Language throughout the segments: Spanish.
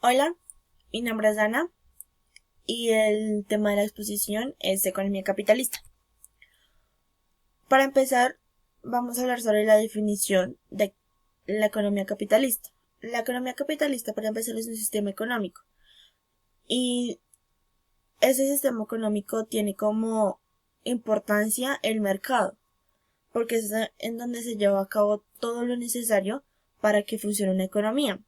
Hola, mi nombre es Dana y el tema de la exposición es economía capitalista. Para empezar, vamos a hablar sobre la definición de la economía capitalista. La economía capitalista, para empezar, es un sistema económico y ese sistema económico tiene como importancia el mercado, porque es en donde se lleva a cabo todo lo necesario para que funcione una economía,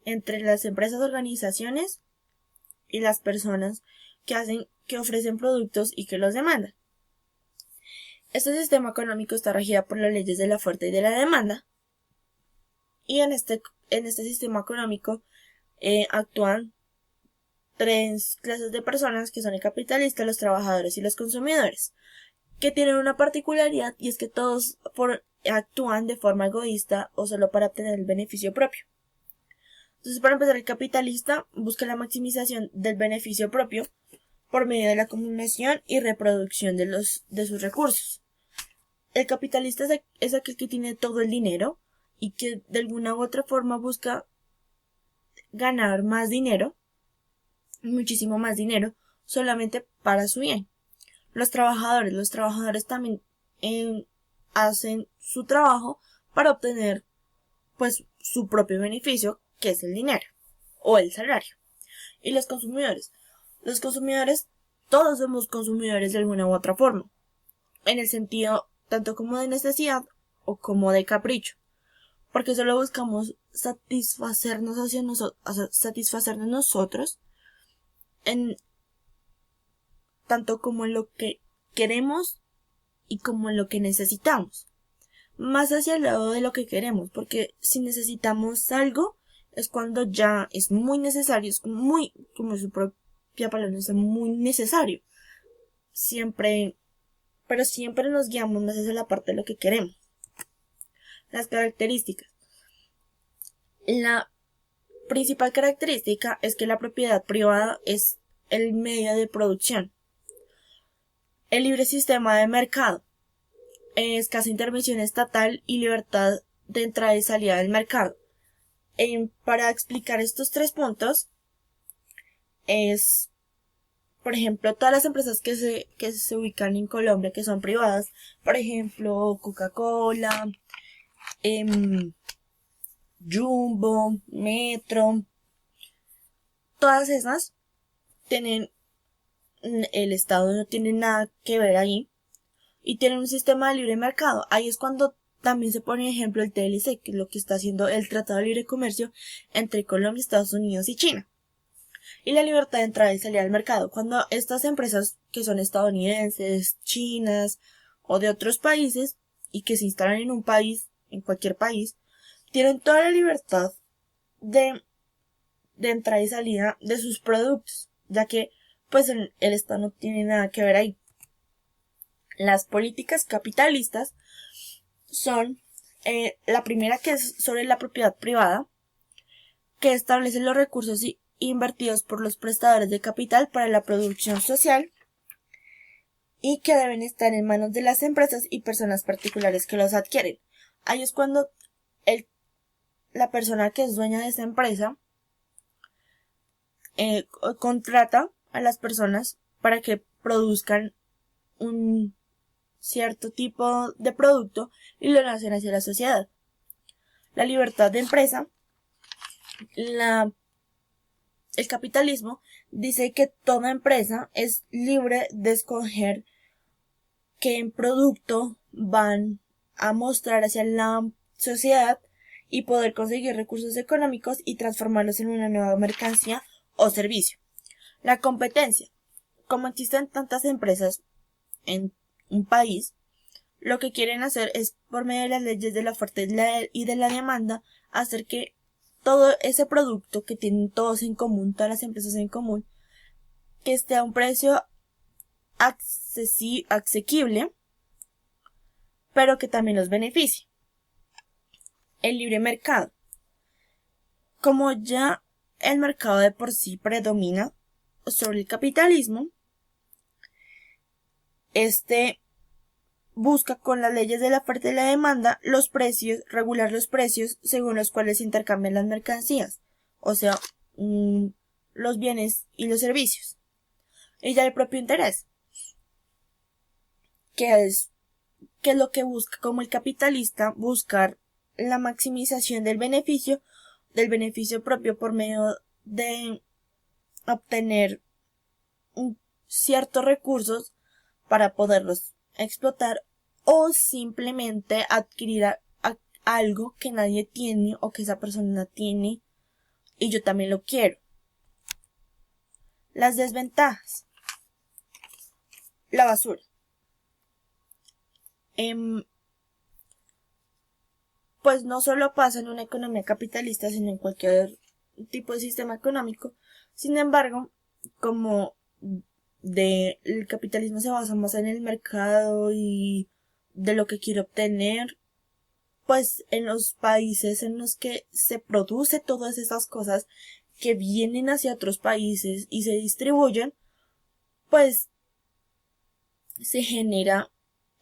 entre las empresas, organizaciones y las personas que ofrecen productos y que los demandan. Este sistema económico está regido por las leyes de la oferta y de la demanda, y en este sistema económico actúan tres clases de personas, que son el capitalista, los trabajadores y los consumidores, que tienen una particularidad, y es que todos actúan de forma egoísta o solo para obtener el beneficio propio. Entonces, para empezar, el capitalista busca la maximización del beneficio propio por medio de la acumulación y reproducción de sus recursos. El capitalista es aquel que tiene todo el dinero y que de alguna u otra forma busca ganar más dinero, muchísimo más dinero, solamente para su bien. Los trabajadores también hacen su trabajo para obtener pues su propio beneficio, que es el dinero o el salario. Y los consumidores, todos somos consumidores de alguna u otra forma, en el sentido tanto como de necesidad o como de capricho, porque solo buscamos satisfacernos nosotros, en tanto como en lo que queremos y como en lo que necesitamos, más hacia el lado de lo que queremos, porque si necesitamos algo es cuando ya es muy necesario, es muy, como su propia palabra, es muy necesario, pero siempre nos guiamos más hacia la parte de lo que queremos. Las características. La principal característica es que la propiedad privada es el medio de producción. El libre sistema de mercado. Escasa intervención estatal y libertad de entrada y salida del mercado. Para explicar estos tres puntos, por ejemplo, todas las empresas que se ubican en Colombia, que son privadas, por ejemplo, Coca-Cola, Jumbo, Metro, todas esas el Estado no tiene nada que ver ahí y tienen un sistema de libre mercado. Ahí es cuando también se pone ejemplo el TLC, que es lo que está haciendo el Tratado de Libre Comercio entre Colombia, Estados Unidos y China. Y la libertad de entrada y salida al mercado. Cuando estas empresas que son estadounidenses, chinas o de otros países y que se instalan en un país, en cualquier país, tienen toda la libertad de entrada y salida de sus productos, ya que pues el Estado no tiene nada que ver ahí. Las políticas capitalistas son la primera, que es sobre la propiedad privada, que establece los recursos invertidos por los prestadores de capital para la producción social y que deben estar en manos de las empresas y personas particulares que los adquieren. Ahí es cuando la persona que es dueña de esa empresa contrata a las personas para que produzcan un cierto tipo de producto y lo lancen hacia la sociedad. La libertad de empresa. El capitalismo dice que toda empresa es libre de escoger qué producto van a mostrar hacia la sociedad y poder conseguir recursos económicos y transformarlos en una nueva mercancía o servicio. La competencia. Como existen tantas empresas en un país, lo que quieren hacer es, por medio de las leyes de la oferta y de la demanda, hacer que todo ese producto que tienen todos en común, todas las empresas en común, que esté a un precio asequible, pero que también los beneficie. El libre mercado. Como ya el mercado de por sí predomina sobre el capitalismo, busca, con las leyes de la oferta y la demanda, regular los precios según los cuales se intercambian las mercancías. O sea, los bienes y los servicios. Y ya el propio interés, que es lo que busca como el capitalista, buscar la maximización del beneficio propio por medio de obtener ciertos recursos para poderlos explotar o simplemente adquirir algo que nadie tiene o que esa persona tiene y yo también lo quiero. Las desventajas. La basura. Pues no solo pasa en una economía capitalista, sino en cualquier tipo de sistema económico. Sin embargo, como el capitalismo se basa más en el mercado y de lo que quiere obtener, pues en los países en los que se produce todas esas cosas que vienen hacia otros países y se distribuyen, pues se genera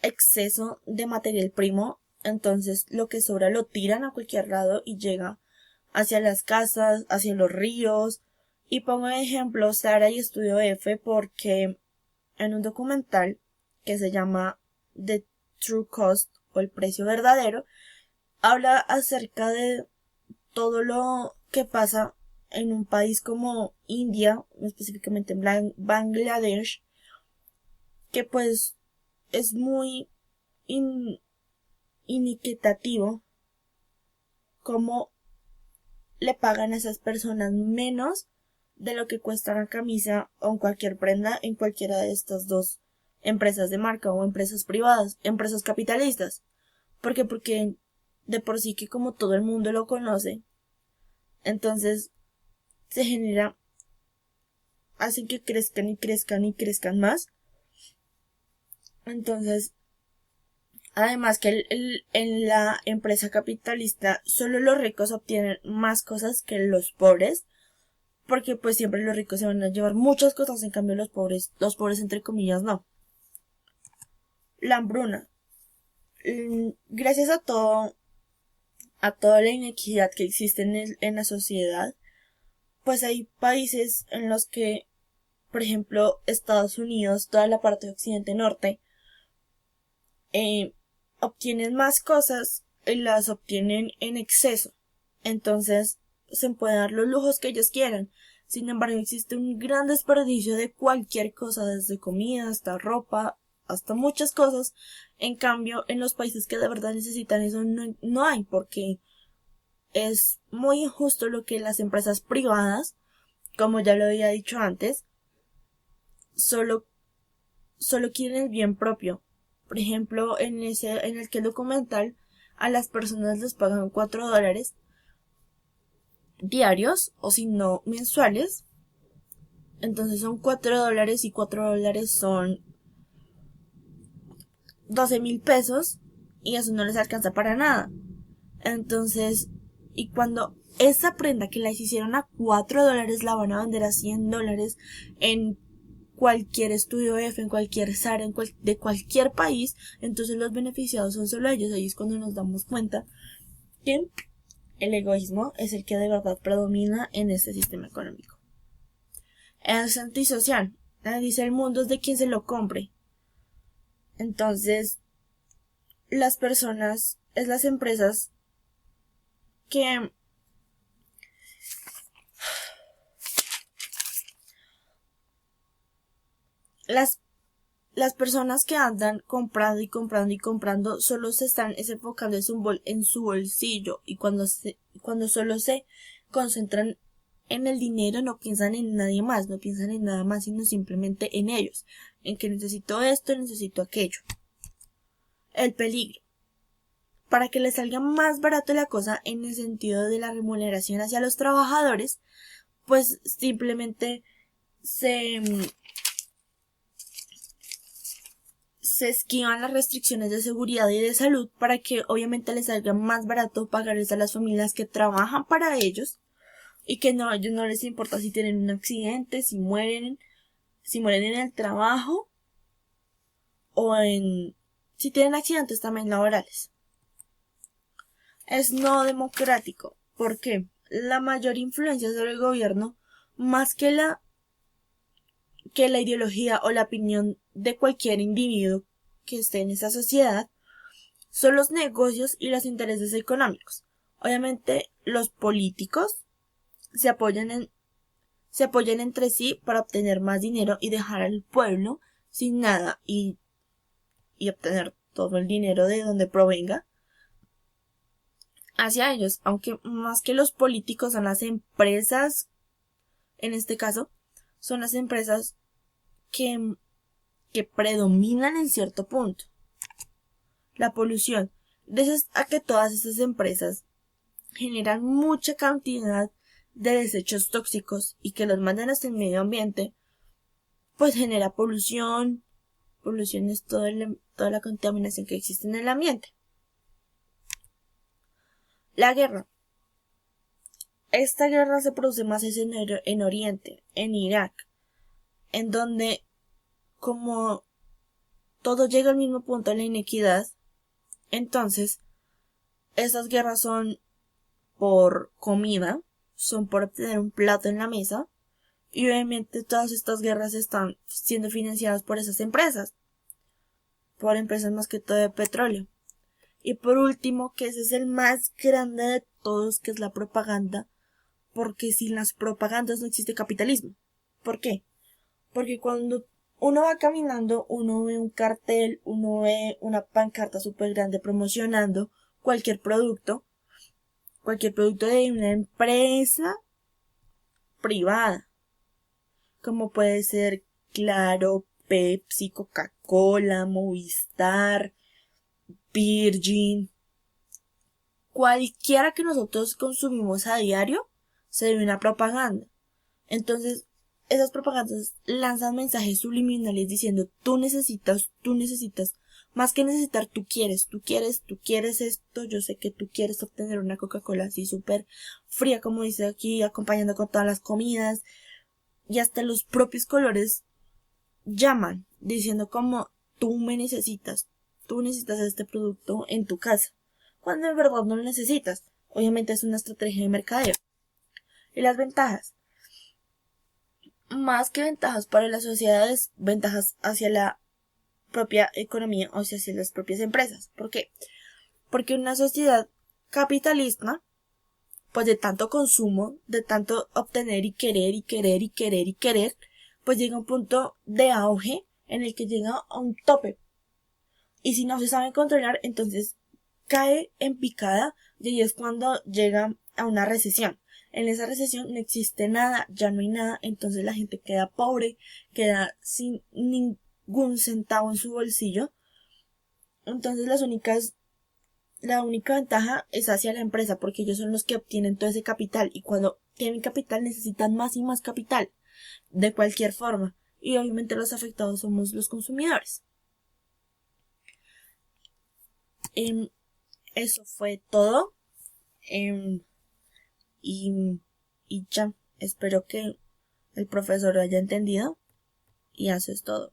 exceso de material primo. Entonces lo que sobra lo tiran a cualquier lado y llega hacia las casas, hacia los ríos. Y pongo de ejemplo Sara y Estudio F porque en un documental que se llama The True Cost o el precio verdadero, habla acerca de todo lo que pasa en un país como India, específicamente en Bangladesh, que pues es muy inequitativo cómo le pagan a esas personas menos de lo que cuesta una camisa o cualquier prenda en cualquiera de estas dos empresas de marca o empresas privadas, empresas capitalistas. ¿Por qué? Porque de por sí que como todo el mundo lo conoce, entonces se genera, hacen que crezcan y crezcan y crezcan más. Entonces, además que en la empresa capitalista solo los ricos obtienen más cosas que los pobres, porque pues siempre los ricos se van a llevar muchas cosas, en cambio los pobres entre comillas no. La hambruna. Gracias a toda la inequidad que existe en la sociedad, pues hay países en los que, por ejemplo, Estados Unidos, toda la parte de Occidente Norte, obtienen más cosas y las obtienen en exceso. Entonces, se pueden dar los lujos que ellos quieran. Sin embargo, existe un gran desperdicio de cualquier cosa, desde comida hasta ropa, hasta muchas cosas. En cambio, en los países que de verdad necesitan eso no hay, porque es muy injusto lo que las empresas privadas, como ya lo había dicho antes, solo quieren el bien propio. Por ejemplo, en el que el documental a las personas les pagan $4 diarios o si no mensuales. Entonces son $4 y $4 son 12,000 pesos y eso no les alcanza para nada. Entonces, y cuando esa prenda que las hicieron a $4 la van a vender a $100 en cualquier Estudio F, en cualquier Zara, de cualquier país, entonces los beneficiados son solo ellos. Ahí es cuando nos damos cuenta que el egoísmo es el que de verdad predomina en este sistema económico. Es antisocial. Dice el mundo es de quien se lo compre. Entonces, las personas, es las empresas que las personas que andan comprando y comprando y comprando solo se están enfocando en su bolsillo y cuando solo se concentran en el dinero no piensan en nadie más, no piensan en nada más sino simplemente en ellos, en que necesito esto, necesito aquello. El peligro. Para que les salga más barato la cosa en el sentido de la remuneración hacia los trabajadores, pues simplemente se esquivan las restricciones de seguridad y de salud para que obviamente les salga más barato pagarles a las familias que trabajan para ellos y que a ellos no les importa si tienen un accidente, si mueren en el trabajo o si tienen accidentes también laborales. Es no democrático. ¿Por qué? la mayor influencia sobre el gobierno, más que la ideología o la opinión de cualquier individuo que esté en esa sociedad, son los negocios y los intereses económicos. Obviamente, los políticos se apoyan entre sí para obtener más dinero y dejar al pueblo sin nada y obtener todo el dinero de donde provenga hacia ellos, aunque más que los políticos son las empresas, en este caso, son las empresas que predominan en cierto punto. La polución, gracias a que todas estas empresas generan mucha cantidad de desechos tóxicos y que los mandan hasta el medio ambiente, pues genera polución. Polución es toda la contaminación que existe en el ambiente. La guerra. Esta guerra se produce más en Oriente, en Irak, en donde, como todo llega al mismo punto de la inequidad, entonces estas guerras son por comida, son por obtener un plato en la mesa, y obviamente todas estas guerras están siendo financiadas por esas empresas, por empresas más que todo de petróleo. Y por último, que ese es el más grande de todos, que es la propaganda, porque sin las propagandas no existe capitalismo. ¿Por qué? Porque cuando uno va caminando, uno ve un cartel, uno ve una pancarta súper grande promocionando cualquier producto de una empresa privada, como puede ser Claro, Pepsi, Coca-Cola, Movistar, Virgin, cualquiera que nosotros consumimos a diario, se ve una propaganda. Entonces, esas propagandas lanzan mensajes subliminales diciendo tú necesitas, más que necesitar, tú quieres esto, yo sé que tú quieres obtener una Coca-Cola así súper fría, como dice aquí, acompañando con todas las comidas, y hasta los propios colores llaman, diciendo como tú necesitas este producto en tu casa, cuando en verdad no lo necesitas. Obviamente es una estrategia de mercadeo. Y las ventajas. Más que ventajas para las sociedades, ventajas hacia la propia economía, o sea, hacia las propias empresas. ¿Por qué? Porque una sociedad capitalista, pues de tanto consumo, de tanto obtener y querer, pues llega a un punto de auge en el que llega a un tope. Y si no se sabe controlar, entonces cae en picada y ahí es cuando llega a una recesión. En esa recesión no existe nada, ya no hay nada, entonces la gente queda pobre, queda sin ningún centavo en su bolsillo. Entonces la única ventaja es hacia la empresa, porque ellos son los que obtienen todo ese capital, y cuando tienen capital necesitan más y más capital, de cualquier forma, y obviamente los afectados somos los consumidores. Eso fue todo. Y ya, espero que el profesor lo haya entendido, y eso es todo.